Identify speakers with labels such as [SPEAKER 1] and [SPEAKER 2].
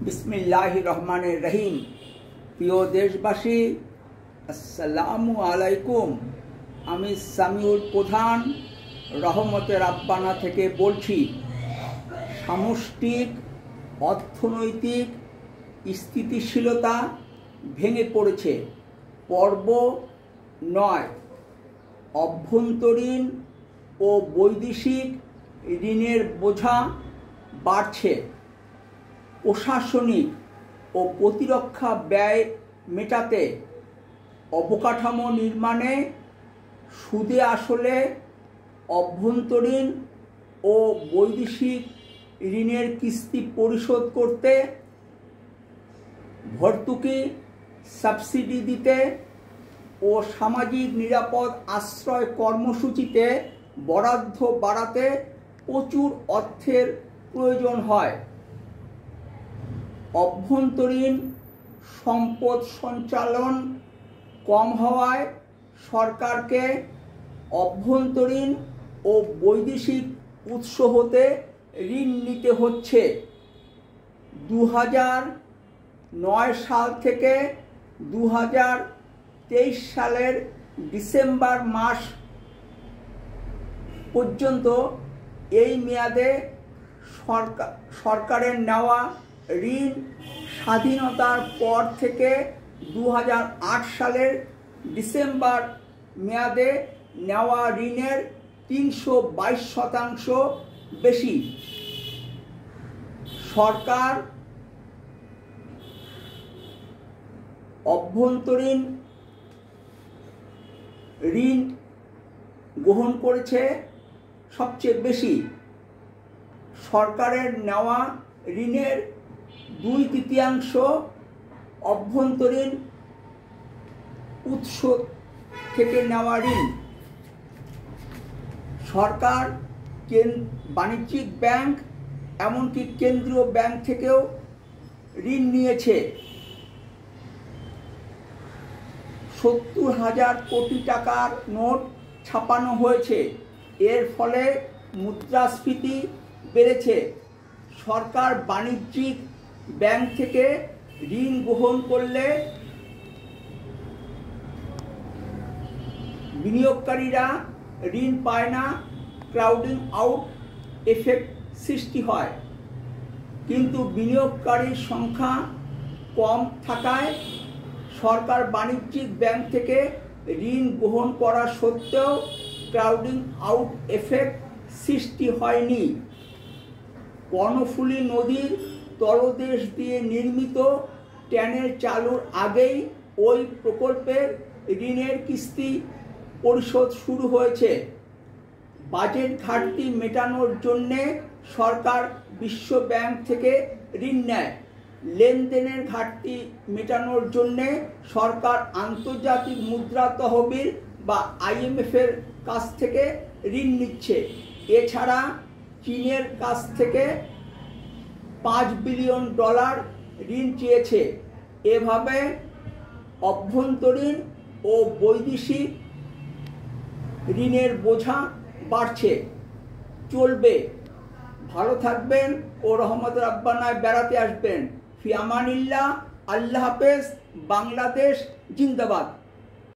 [SPEAKER 1] बिस्मिल्लाहिर रहमानिर रहीम। प्रिय देशबासी, আসসালামু আলাইকুম। আমি সামিউল প্রধান রহমতের আব্বানা থেকে বলছি। সামষ্টিক অর্থনৈতিক স্থিতিশীলতা ভেঙে পড়েছে। পর্ব 9। অভ্যন্তরীণ ও বৈদেশিক ঋণের বোঝা বাড়ছে। প্রশাসনিক ও প্রতিরক্ষা ব্যয় মেটাতে অবকাঠামো নির্মাণে সুদে আসলে অভ্যন্তরীণ ও বৈদেশিক ঋণের কিস্তি পরিশোধ করতে, ভর্তুকি সাবসিডি দিতে ও সামাজিক নিরাপদ আশ্রয় কর্মসূচিতে বরাদ্দ বাড়াতে প্রচুর অর্থের প্রয়োজন হয়। অভ্যন্তরীণ সম্পদ সঞ্চালন কম হওয়ায় সরকারকে অভ্যন্তরীণ ও বৈদেশিক উৎস হতে ঋণ নিতে হচ্ছে। 2009 সাল থেকে 2023 সালের ডিসেম্বর মাস পর্যন্ত এই মেয়াদে সরকারের নেওয়া ঋণ স্বাধীনতার পর থেকে 2008 সালের ডিসেম্বর মেয়াদে নেওয়া ঋণের 322% বেশি। সরকার অভ্যন্তরীণ ঋণ গ্রহণ করেছে সবচেয়ে বেশি। সরকারের নেওয়া ঋণের 2/3 অভ্যন্তরীণ উৎস থেকে নেওয়া ঋণ। সরকার বাণিজ্যিক ব্যাংক এমনকি কেন্দ্রীয় ব্যাংক থেকেও ঋণ নিয়েছে। 70,000 কোটি টাকার নোট ছাপানো হয়েছে। এর ফলে মুদ্রাস্ফীতি বেড়েছে। সরকার বাণিজ্যিক ব্যাংক থেকে ঋণ গ্রহণ করলে বিনিয়োগকারীরা ঋণ পায় না, ক্রাউডিং আউট এফেক্ট সৃষ্টি হয়। কিন্তু বিনিয়োগকারীর সংখ্যা কম থাকায় সরকার বাণিজ্যিক ব্যাংক থেকে ঋণ গ্রহণ করা সত্ত্বেও ক্রাউডিং আউট এফেক্ট সৃষ্টি হয়নি। কর্ণফুলী নদীর তলদেশ দিয়ে নির্মিত ট্যানেল চালুর আগেই ওই প্রকল্পের ঋণের কিস্তি পরিশোধ শুরু হয়েছে। বাজেট ঘাটতি মেটানোর জন্যে সরকার বিশ্ব ব্যাংক থেকে ঋণ নেয়। লেনদেনের ঘাটতি মেটানোর জন্যে সরকার আন্তর্জাতিক মুদ্রা তহবিল বা IMF-এর কাছ থেকে ঋণ নিচ্ছে। এছাড়া চীনের কাছ থেকে $5 বিলিয়ন ঋণ চেয়েছে। এভাবে অভ্যন্তরীণ ও বৈদেশিক ঋণের বোঝা বাড়ছে। চলবে। ভালো থাকবেন ও রহমতের আব্বানায় বেড়াতে আসবেন। ফি আমানিল্লাহ। আল্লাহ হাফেজ। বাংলাদেশ জিন্দাবাদ।